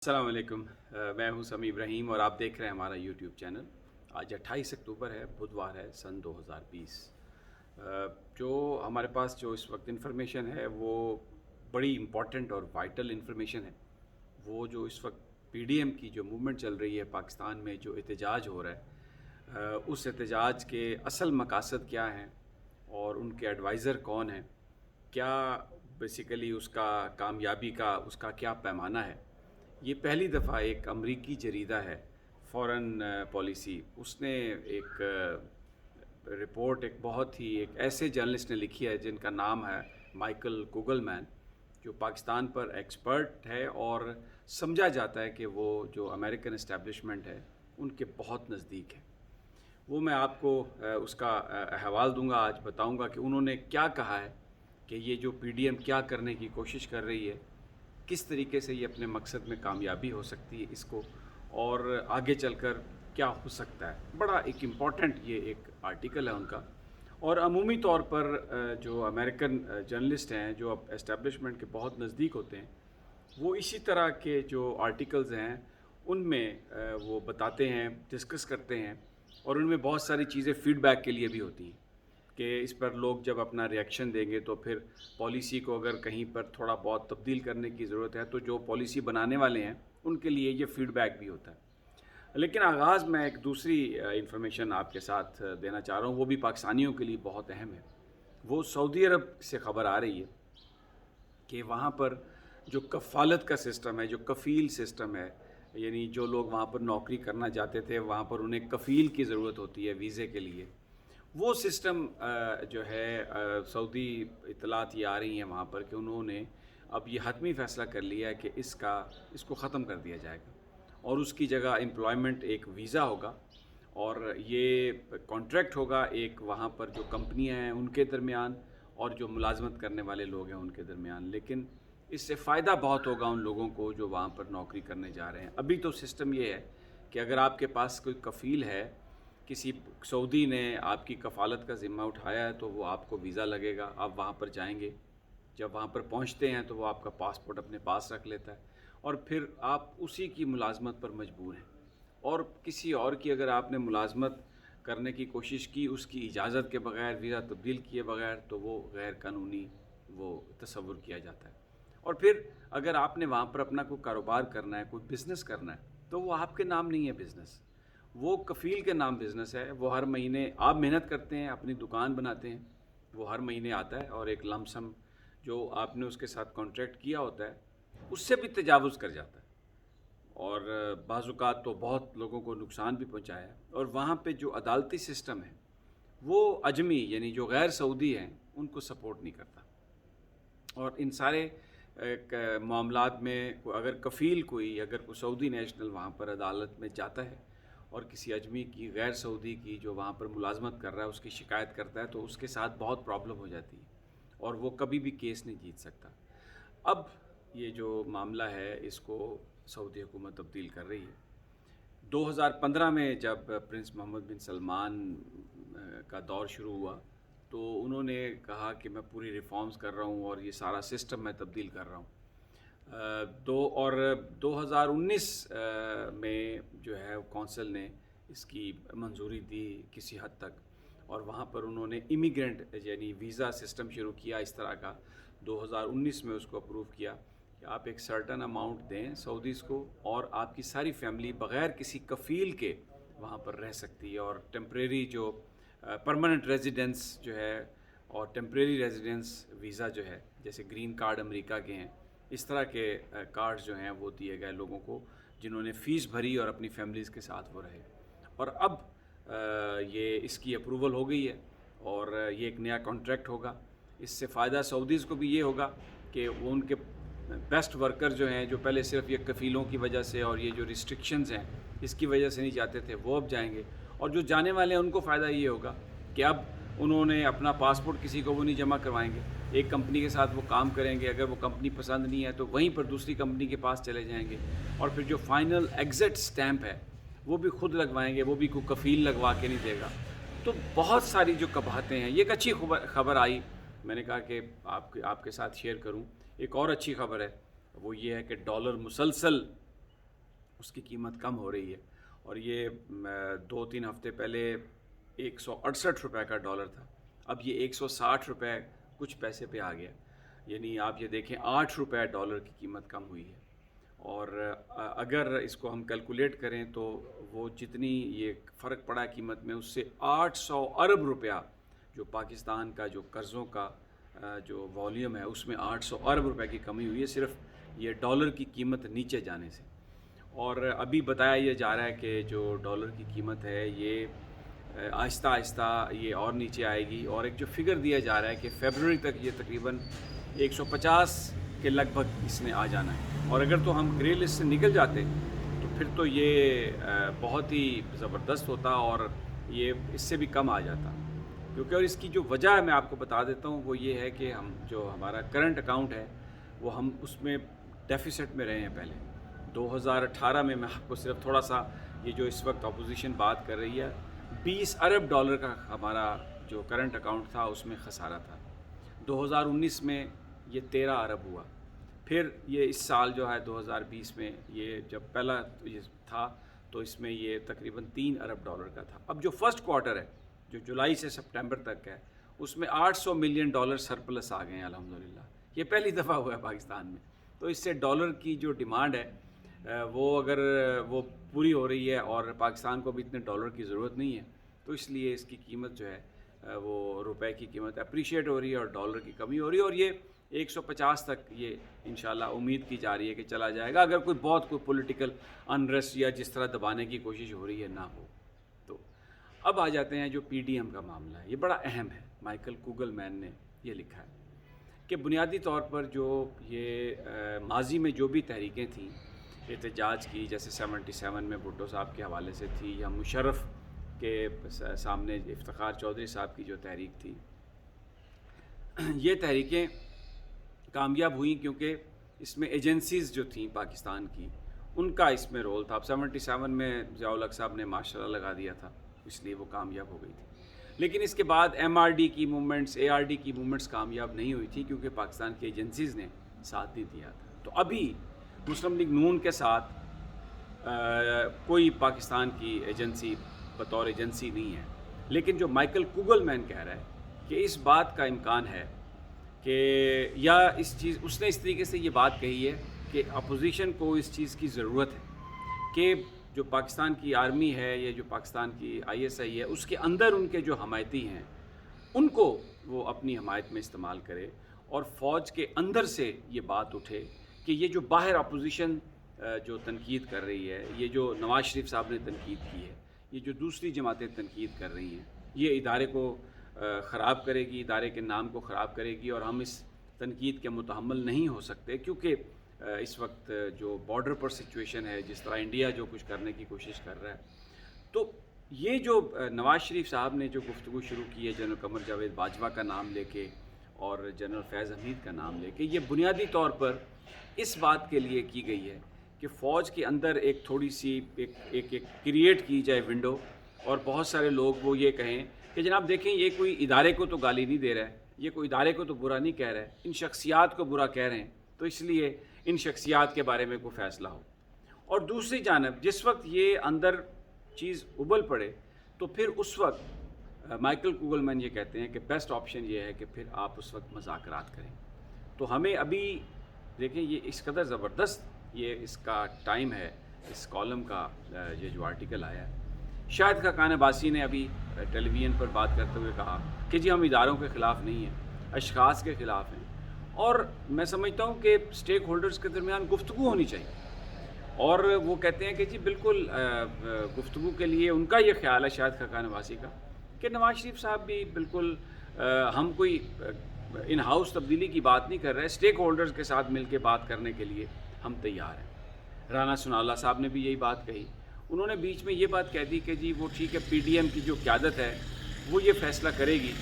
السلام علیکم، میں ہوں سمیع ابراہیم اور آپ دیکھ رہے ہیں ہمارا یوٹیوب چینل۔ آج 28 اکتوبر ہے، بدوار ہے، سن 2020۔ جو ہمارے پاس جو اس وقت انفارمیشن ہے وہ بڑی امپورٹنٹ اور وائٹل انفارمیشن ہے۔ وہ جو اس وقت پی ڈی ایم کی جو موومنٹ چل رہی ہے پاکستان میں، جو احتجاج ہو رہا ہے، اس احتجاج کے اصل مقاصد کیا ہیں اور ان کے ایڈوائزر کون ہیں، کیا بیسیکلی اس کا کامیابی کا اس کا کیا پیمانہ ہے۔ یہ پہلی دفعہ ایک امریکی جریدہ ہے فورن پالیسی، اس نے ایک رپورٹ ایک بہت ہی ایک ایسے جرنلسٹ نے لکھی ہے جن کا نام ہے مائیکل کوگل مین، جو پاکستان پر ایکسپرٹ ہے اور سمجھا جاتا ہے کہ وہ جو امریکن اسٹیبلشمنٹ ہے ان کے بہت نزدیک ہے۔ وہ میں آپ کو اس کا احوال دوں گا، آج بتاؤں گا کہ انہوں نے کیا کہا ہے کہ یہ جو پی ڈی ایم کیا کرنے کی کوشش کر رہی ہے، کس طریقے سے یہ اپنے مقصد میں کامیابی ہو سکتی ہے اس کو، اور آگے چل کر کیا ہو سکتا ہے۔ بڑا ایک امپورٹنٹ یہ ایک آرٹیکل ہے ان کا، اور عمومی طور پر جو امریکن جرنلسٹ ہیں جو اب اسٹیبلشمنٹ کے بہت نزدیک ہوتے ہیں، وہ اسی طرح کے جو آرٹیکلز ہیں ان میں وہ بتاتے ہیں، ڈسکس کرتے ہیں، اور ان میں بہت ساری چیزیں فیڈ بیک کے لیے بھی ہوتی ہیں کہ اس پر لوگ جب اپنا ریئیکشن دیں گے تو پھر پالیسی کو اگر کہیں پر تھوڑا بہت تبدیل کرنے کی ضرورت ہے تو جو پالیسی بنانے والے ہیں ان کے لیے یہ فیڈ بیک بھی ہوتا ہے۔ لیکن آغاز میں ایک دوسری انفارمیشن آپ کے ساتھ دینا چاہ رہا ہوں، وہ بھی پاکستانیوں کے لیے بہت اہم ہے۔ وہ سعودی عرب سے خبر آ رہی ہے کہ وہاں پر جو کفالت کا سسٹم ہے، جو کفیل سسٹم ہے، یعنی جو لوگ وہاں پر نوکری کرنا چاہتے تھے وہاں پر انہیں کفیل کی ضرورت ہوتی ہے ویزے کے لیے، وہ سسٹم جو ہے سعودی اطلاعات یہ آ رہی ہیں وہاں پر کہ انہوں نے اب یہ حتمی فیصلہ کر لیا ہے کہ اس کو ختم کر دیا جائے گا، اور اس کی جگہ امپلائمنٹ ایک ویزا ہوگا، اور یہ کانٹریکٹ ہوگا ایک وہاں پر جو کمپنیاں ہیں ان کے درمیان اور جو ملازمت کرنے والے لوگ ہیں ان کے درمیان۔ لیکن اس سے فائدہ بہت ہوگا ان لوگوں کو جو وہاں پر نوکری کرنے جا رہے ہیں۔ ابھی تو سسٹم یہ ہے کہ اگر آپ کے پاس کوئی کفیل ہے، کسی سعودی نے آپ کی کفالت کا ذمہ اٹھایا ہے، تو وہ آپ کو ویزا لگے گا، آپ وہاں پر جائیں گے، جب وہاں پر پہنچتے ہیں تو وہ آپ کا پاسپورٹ اپنے پاس رکھ لیتا ہے، اور پھر آپ اسی کی ملازمت پر مجبور ہیں، اور کسی اور کی اگر آپ نے ملازمت کرنے کی کوشش کی اس کی اجازت کے بغیر، ویزا تبدیل کیے بغیر، تو وہ غیر قانونی وہ تصور کیا جاتا ہے۔ اور پھر اگر آپ نے وہاں پر اپنا کوئی کاروبار کرنا ہے، کوئی بزنس کرنا ہے، تو وہ آپ کے نام نہیں ہے بزنس، وہ کفیل کے نام بزنس ہے۔ وہ ہر مہینے آپ محنت کرتے ہیں، اپنی دکان بناتے ہیں، وہ ہر مہینے آتا ہے اور ایک لم سم جو آپ نے اس کے ساتھ کانٹریکٹ کیا ہوتا ہے اس سے بھی تجاوز کر جاتا ہے، اور بعض اوقات تو بہت لوگوں کو نقصان بھی پہنچایا ہے۔ اور وہاں پہ جو عدالتی سسٹم ہے وہ اجمی یعنی جو غیر سعودی ہیں ان کو سپورٹ نہیں کرتا، اور ان سارے معاملات میں اگر کفیل اگر کوئی سعودی نیشنل وہاں پر عدالت میں جاتا ہے اور کسی اجمی کی، غیر سعودی کی جو وہاں پر ملازمت کر رہا ہے اس کی شکایت کرتا ہے، تو اس کے ساتھ بہت پرابلم ہو جاتی ہے اور وہ کبھی بھی کیس نہیں جیت سکتا۔ اب یہ جو معاملہ ہے اس کو سعودی حکومت تبدیل کر رہی ہے۔ 2015 میں جب پرنس محمد بن سلمان کا دور شروع ہوا تو انہوں نے کہا کہ میں پوری ریفارمز کر رہا ہوں اور یہ سارا سسٹم میں تبدیل کر رہا ہوں۔ 2019 میں جو ہے کونسل نے اس کی منظوری دی کسی حد تک، اور وہاں پر انہوں نے امیگرنٹ یعنی ویزا سسٹم شروع کیا اس طرح کا۔ 2019 میں اس کو اپروو کیا کہ آپ ایک سرٹن اماؤنٹ دیں سعودیز کو، اور آپ کی ساری فیملی بغیر کسی کفیل کے وہاں پر رہ سکتی ہے، اور ٹیمپریری جو پرماننٹ ریزیڈنس جو ہے اور ٹیمپریری ریزیڈنس ویزا جو ہے، جیسے گرین کارڈ امریکہ کے ہیں، اس طرح کے کارڈز جو ہیں وہ دیے گئے لوگوں کو جنہوں نے فیس بھری اور اپنی فیملیز کے ساتھ وہ رہے۔ اور اب یہ اس کی اپروول ہو گئی ہے اور یہ ایک نیا کانٹریکٹ ہوگا۔ اس سے فائدہ سعودیز کو بھی یہ ہوگا کہ وہ ان کے بیسٹ ورکر جو ہیں، جو پہلے صرف یہ کفیلوں کی وجہ سے اور یہ جو ریسٹرکشنز ہیں اس کی وجہ سے نہیں جاتے تھے، وہ اب جائیں گے، اور جو جانے والے ہیں ان کو فائدہ یہ ہوگا کہ اب انہوں نے اپنا پاسپورٹ کسی کو وہ نہیں جمع کروائیں گے، ایک کمپنی کے ساتھ وہ کام کریں گے، اگر وہ کمپنی پسند نہیں ہے تو وہیں پر دوسری کمپنی کے پاس چلے جائیں گے، اور پھر جو فائنل ایگزٹ سٹیمپ ہے وہ بھی خود لگوائیں گے، وہ بھی کوئی کفیل لگوا کے نہیں دے گا۔ تو بہت ساری جو قباحتیں ہیں، یہ ایک اچھی خبر آئی، میں نے کہا کہ آپ کے ساتھ شیئر کروں۔ ایک اور اچھی خبر ہے، وہ یہ ہے کہ ڈالر مسلسل اس کی قیمت کم ہو رہی ہے، اور یہ 2-3 ہفتے پہلے 168 روپے کا ڈالر تھا، اب یہ 160 روپے کچھ پیسے پہ آ گیا، یعنی آپ یہ دیکھیں 8 روپے ڈالر کی قیمت کم ہوئی ہے۔ اور اگر اس کو ہم کیلکولیٹ کریں تو وہ جتنی یہ فرق پڑا قیمت میں، اس سے 800 ارب روپیہ جو پاکستان کا جو قرضوں کا جو والیوم ہے اس میں 800 ارب روپے کی کمی ہوئی ہے، صرف یہ ڈالر کی قیمت نیچے جانے سے۔ اور ابھی بتایا یہ جا رہا ہے کہ جو ڈالر کی قیمت ہے یہ آہستہ آہستہ یہ اور نیچے آئے گی، اور ایک جو فگر دیا جا رہا ہے کہ فیبروری تک یہ تقریباً 150 کے لگ بھگ اس نے آ جانا ہے، اور اگر تو ہم گرے لسٹ سے نکل جاتے تو پھر تو یہ بہت ہی زبردست ہوتا، اور یہ اس سے بھی کم آ جاتا، کیونکہ اور اس کی جو وجہ ہے میں آپ کو بتا دیتا ہوں، وہ یہ ہے کہ ہم جو ہمارا کرنٹ اکاؤنٹ ہے وہ ہم اس میں ڈیفیسٹ میں رہے ہیں پہلے 2018 میں آپ کو صرف تھوڑا سا یہ جو اس وقت اپوزیشن بات کر رہی ہے 20 ارب ڈالر کا ہمارا جو کرنٹ اکاؤنٹ تھا اس میں خسارہ تھا۔ 2019 میں یہ 13 ارب ہوا، پھر یہ اس سال جو ہے 2020 میں یہ جب پہلا یہ تھا تو اس میں یہ تقریباً 3 ارب ڈالر کا تھا۔ اب جو فرسٹ کوارٹر ہے جو جولائی سے سپٹمبر تک ہے اس میں 800 ملین ڈالر سرپلس آ گئے ہیں الحمدللہ، یہ پہلی دفعہ ہوا ہے پاکستان میں۔ تو اس سے ڈالر کی جو ڈیمانڈ ہے وہ اگر وہ پوری ہو رہی ہے، اور پاکستان کو بھی اتنے ڈالر کی ضرورت نہیں ہے، تو اس لیے اس کی قیمت جو ہے وہ روپے کی قیمت اپریشیٹ ہو رہی ہے اور ڈالر کی کمی ہو رہی ہے، اور یہ 150 تک یہ انشاءاللہ امید کی جا رہی ہے کہ چلا جائے گا، اگر کوئی پولیٹیکل انریسٹ یا جس طرح دبانے کی کوشش ہو رہی ہے نہ ہو تو۔ اب آ جاتے ہیں جو پی ڈی ایم کا معاملہ ہے، یہ بڑا اہم ہے۔ مائیکل کوگل مین نے یہ لکھا ہے کہ بنیادی طور پر جو یہ ماضی میں جو بھی تحریکیں تھیں احتجاج کی، جیسے 77 میں بھٹو صاحب کے حوالے سے تھی، یا مشرف کے سامنے افتخار چودھری صاحب کی جو تحریک تھی، یہ تحریکیں کامیاب ہوئیں کیونکہ اس میں ایجنسیز جو تھیں پاکستان کی ان کا اس میں رول تھا۔ اب 77 میں ضیاء الحق صاحب نے ماشاء اللہ لگا دیا تھا، اس لیے وہ کامیاب ہو گئی تھی، لیکن اس کے بعد ایم آر ڈی کی موومنٹس، اے آر ڈی کی موومنٹس کامیاب نہیں ہوئی تھی کیونکہ پاکستان کی ایجنسیز نے ساتھ نہیں دیا تھا۔ تو ابھی مسلم لیگ نون کے ساتھ کوئی پاکستان کی ایجنسی بطور ایجنسی نہیں ہے، لیکن جو مائیکل کوگل مین کہہ رہا ہے کہ اس بات کا امکان ہے کہ یا اس نے اس طریقے سے یہ بات کہی ہے کہ اپوزیشن کو اس چیز کی ضرورت ہے کہ جو پاکستان کی آرمی ہے یا جو پاکستان کی آئی ایس آئی ہے اس کے اندر ان کے جو حمایتی ہیں ان کو وہ اپنی حمایت میں استعمال کرے، اور فوج کے اندر سے یہ بات اٹھے کہ یہ جو باہر اپوزیشن جو تنقید کر رہی ہے، یہ جو نواز شریف صاحب نے تنقید کی ہے، یہ جو دوسری جماعتیں تنقید کر رہی ہیں، یہ ادارے کو خراب کرے گی، ادارے کے نام کو خراب کرے گی، اور ہم اس تنقید کے متحمل نہیں ہو سکتے، کیونکہ اس وقت جو بارڈر پر سچویشن ہے، جس طرح انڈیا جو کچھ کرنے کی کوشش کر رہا ہے، تو یہ جو نواز شریف صاحب نے جو گفتگو شروع کی ہے جنرل قمر جاوید باجوہ کا نام لے کے اور جنرل فیض حمید کا نام لے کے، یہ بنیادی طور پر اس بات کے لیے کی گئی ہے کہ فوج کے اندر ایک تھوڑی سی ایک کریٹ کی جائے ونڈو، اور بہت سارے لوگ وہ یہ کہیں کہ جناب دیکھیں یہ کوئی ادارے کو تو گالی نہیں دے رہا ہے، یہ کوئی ادارے کو تو برا نہیں کہہ رہا ہے، ان شخصیات کو برا کہہ رہے ہیں، تو اس لیے ان شخصیات کے بارے میں کوئی فیصلہ ہو۔ اور دوسری جانب جس وقت یہ اندر چیز ابل پڑے تو پھر اس وقت مائیکل کوگل مین یہ کہتے ہیں کہ بیسٹ آپشن یہ ہے کہ پھر آپ اس وقت مذاکرات کریں۔ تو ہمیں ابھی دیکھیں یہ اس قدر زبردست یہ اس کا ٹائم ہے، اس کالم کا یہ جو آرٹیکل آیا ہے، شاہد خاقان عباسی نے ابھی ٹیلی ویژن پر بات کرتے ہوئے کہا کہ جی ہم اداروں کے خلاف نہیں ہیں، اشخاص کے خلاف ہیں، اور میں سمجھتا ہوں کہ سٹیک ہولڈرز کے درمیان گفتگو ہونی چاہیے، اور وہ کہتے ہیں کہ جی بالکل گفتگو کے لیے ان کا یہ خیال ہے شاہد خاقان عباسی کا کہ نواز شریف صاحب بھی بالکل ہم کوئی ان ہاؤس تبدیلی کی بات نہیں کر رہے، سٹیک ہولڈرز کے ساتھ مل کے بات کرنے کے لیے ہم تیار ہیں۔ رانا ثناءاللہ صاحب نے بھی یہی بات کہی، انہوں نے بیچ میں یہ بات کہہ دی کہ جی وہ ٹھیک ہے پی ڈی ایم کی جو قیادت ہے وہ یہ فیصلہ کرے گی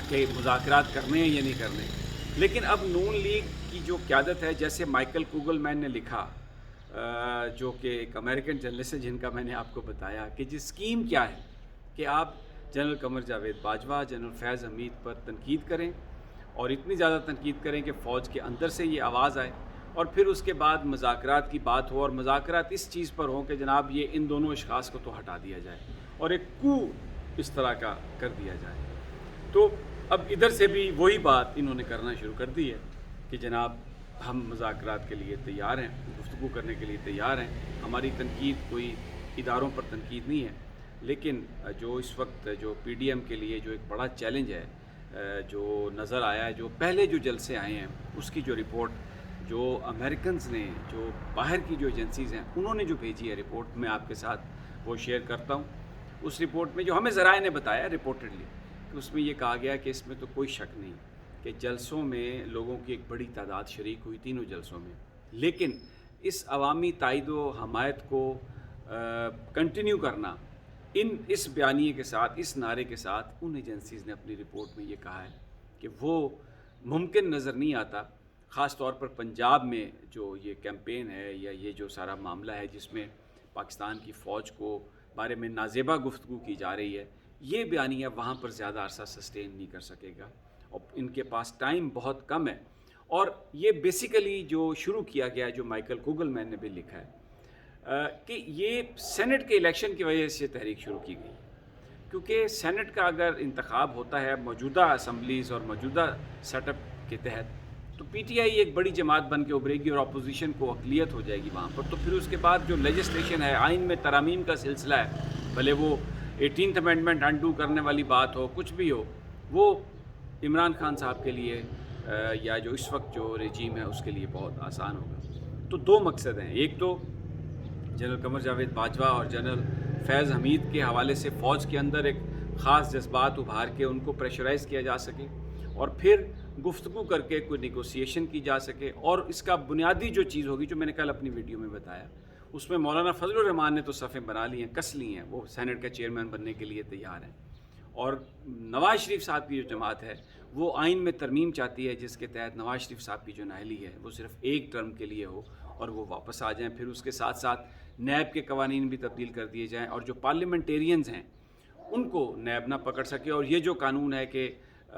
کہ مذاکرات کرنے ہیں یا نہیں کرنے، لیکن اب نون لیگ کی جو قیادت ہے، جیسے مائیکل کوگل مین نے لکھا جو کہ ایک امریکن جرنلسٹ ہے جن کا میں نے آپ کو بتایا کہ جی اسکیم کیا ہے کہ آپ جنرل قمر جاوید باجوہ، جنرل فیض حمید پر تنقید کریں، اور اتنی زیادہ تنقید کریں کہ فوج کے اندر سے یہ آواز آئے، اور پھر اس کے بعد مذاکرات کی بات ہو، اور مذاکرات اس چیز پر ہوں کہ جناب یہ ان دونوں اشخاص کو تو ہٹا دیا جائے اور ایک کو اس طرح کا کر دیا جائے۔ تو اب ادھر سے بھی وہی بات انہوں نے کرنا شروع کر دی ہے کہ جناب ہم مذاکرات کے لیے تیار ہیں، گفتگو کرنے کے لیے تیار ہیں، ہماری تنقید کوئی اداروں پر تنقید نہیں ہے، لیکن جو اس وقت جو پی ڈی ایم کے لیے جو ایک بڑا چیلنج ہے جو نظر آیا ہے، جو پہلے جو جلسے آئے ہیں اس کی جو رپورٹ جو امریکنز نے، جو باہر کی جو ایجنسیز ہیں انہوں نے جو بھیجی ہے رپورٹ، میں آپ کے ساتھ وہ شیئر کرتا ہوں۔ اس رپورٹ میں جو ہمیں ذرائع نے بتایا رپورٹڈلی، کہ اس میں یہ کہا گیا کہ اس میں تو کوئی شک نہیں کہ جلسوں میں لوگوں کی ایک بڑی تعداد شریک ہوئی تینوں جلسوں میں، لیکن اس عوامی تائید و حمایت کو کنٹینیو کرنا اس بیانیے کے ساتھ، اس نعرے کے ساتھ، ان ایجنسیز نے اپنی رپورٹ میں یہ کہا ہے کہ وہ ممکن نظر نہیں آتا، خاص طور پر پنجاب میں جو یہ کیمپین ہے یا یہ جو سارا معاملہ ہے جس میں پاکستان کی فوج کو بارے میں نازیبا گفتگو کی جا رہی ہے، یہ بیانیہ وہاں پر زیادہ عرصہ سسٹین نہیں کر سکے گا، اور ان کے پاس ٹائم بہت کم ہے۔ اور یہ بیسیکلی جو شروع کیا گیا ہے، جو مائیکل کوگل مین نے بھی لکھا ہے کہ یہ سینٹ کے الیکشن کی وجہ سے تحریک شروع کی گئی، کیونکہ سینٹ کا اگر انتخاب ہوتا ہے موجودہ اسمبلیز اور موجودہ سیٹ اپ کے تحت تو پی ٹی آئی ایک بڑی جماعت بن کے ابھرے گی اور اپوزیشن کو اقلیت ہو جائے گی وہاں پر، تو پھر اس کے بعد جو لیجسلیشن ہے، آئین میں ترامیم کا سلسلہ ہے، بھلے وہ 18th امینڈمنٹ انڈو کرنے والی بات ہو، کچھ بھی ہو، وہ عمران خان صاحب کے لیے یا جو اس وقت جو رجیم ہے اس کے لیے بہت آسان ہوگا۔ تو دو مقصد ہیں، ایک تو جنرل قمر جاوید باجوہ اور جنرل فیض حمید کے حوالے سے فوج کے اندر ایک خاص جذبات ابھار کے ان کو پریشرائز کیا جا سکے، اور پھر گفتگو کر کے کوئی نیگوسیشن کی جا سکے، اور اس کا بنیادی جو چیز ہوگی جو میں نے کل اپنی ویڈیو میں بتایا، اس میں مولانا فضل الرحمان نے تو صفیں بنا لی ہیں، کس لی ہیں، وہ سینٹ کا چیئرمین بننے کے لیے تیار ہیں، اور نواز شریف صاحب کی جو جماعت ہے وہ آئین میں ترمیم چاہتی ہے جس کے تحت نواز شریف صاحب کی جو نااہلی ہے وہ صرف ایک ٹرم کے لیے ہو اور وہ واپس آ جائیں، پھر اس کے ساتھ ساتھ نیب کے قوانین بھی تبدیل کر دیے جائیں، اور جو پارلیمنٹیرینز ہیں ان کو نیب نہ پکڑ سکے، اور یہ جو قانون ہے کہ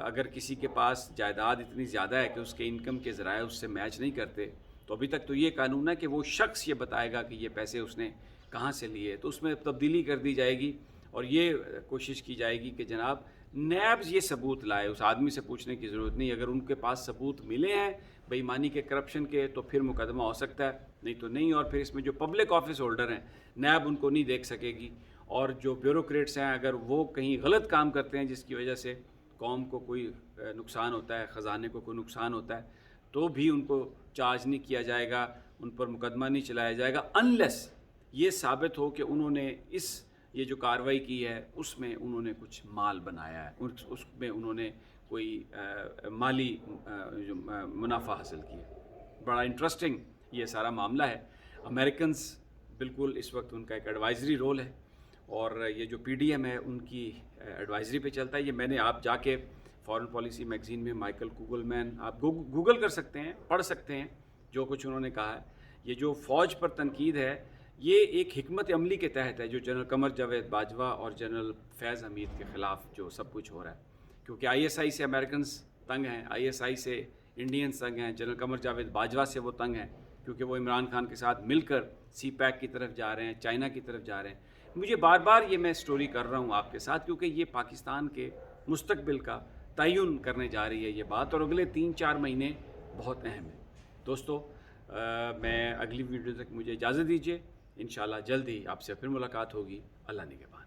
اگر کسی کے پاس جائیداد اتنی زیادہ ہے کہ اس کے انکم کے ذرائع اس سے میچ نہیں کرتے، تو ابھی تک تو یہ قانون ہے کہ وہ شخص یہ بتائے گا کہ یہ پیسے اس نے کہاں سے لیے، تو اس میں تبدیلی کر دی جائے گی، اور یہ کوشش کی جائے گی کہ جناب نیبز یہ ثبوت لائے، اس آدمی سے پوچھنے کی ضرورت نہیں، اگر ان کے پاس ثبوت ملے ہیں بے ایمانی کے، کرپشن کے، تو پھر مقدمہ ہو سکتا ہے، نہیں تو نہیں، اور پھر اس میں جو پبلک آفس ہولڈر ہیں نیب ان کو نہیں دیکھ سکے گی، اور جو بیوروکریٹس ہیں اگر وہ کہیں غلط کام کرتے ہیں جس کی وجہ سے قوم کو کوئی نقصان ہوتا ہے، خزانے کو کوئی نقصان ہوتا ہے، تو بھی ان کو چارج نہیں کیا جائے گا، ان پر مقدمہ نہیں چلایا جائے گا، انلیس یہ ثابت ہو کہ انہوں نے یہ جو کارروائی کی ہے اس میں انہوں نے کچھ مال بنایا ہے، اس میں انہوں نے کوئی مالی منافع حاصل کیا۔ بڑا انٹرسٹنگ یہ سارا معاملہ ہے۔ امریکنز بالکل اس وقت ان کا ایک ایڈوائزری رول ہے، اور یہ جو پی ڈی ایم ہے ان کی ایڈوائزری پہ چلتا ہے۔ یہ میں نے، آپ جا کے فارن پالیسی میگزین میں مائیکل کوگل مین آپ گوگل کر سکتے ہیں، پڑھ سکتے ہیں جو کچھ انہوں نے کہا ہے۔ یہ جو فوج پر تنقید ہے یہ ایک حکمت عملی کے تحت ہے جو جنرل قمر جاوید باجوہ اور جنرل فیض حمید کے خلاف جو سب کچھ ہو رہا ہے، کیونکہ آئی ایس آئی سے امریکنز تنگ ہیں، آئی ایس آئی سے انڈینز تنگ ہیں، جنرل قمر جاوید باجوہ سے وہ تنگ ہیں کیونکہ وہ عمران خان کے ساتھ مل کر سی پیک کی طرف جا رہے ہیں، چائنا کی طرف جا رہے ہیں۔ مجھے بار بار یہ میں سٹوری کر رہا ہوں آپ کے ساتھ کیونکہ یہ پاکستان کے مستقبل کا تعین کرنے جا رہی ہے یہ بات، اور اگلے 3-4 مہینے بہت اہم ہیں۔ دوستو میں اگلی ویڈیو تک مجھے اجازت دیجیے، انشاءاللہ جلد ہی آپ سے پھر ملاقات ہوگی۔ اللہ نگہبان۔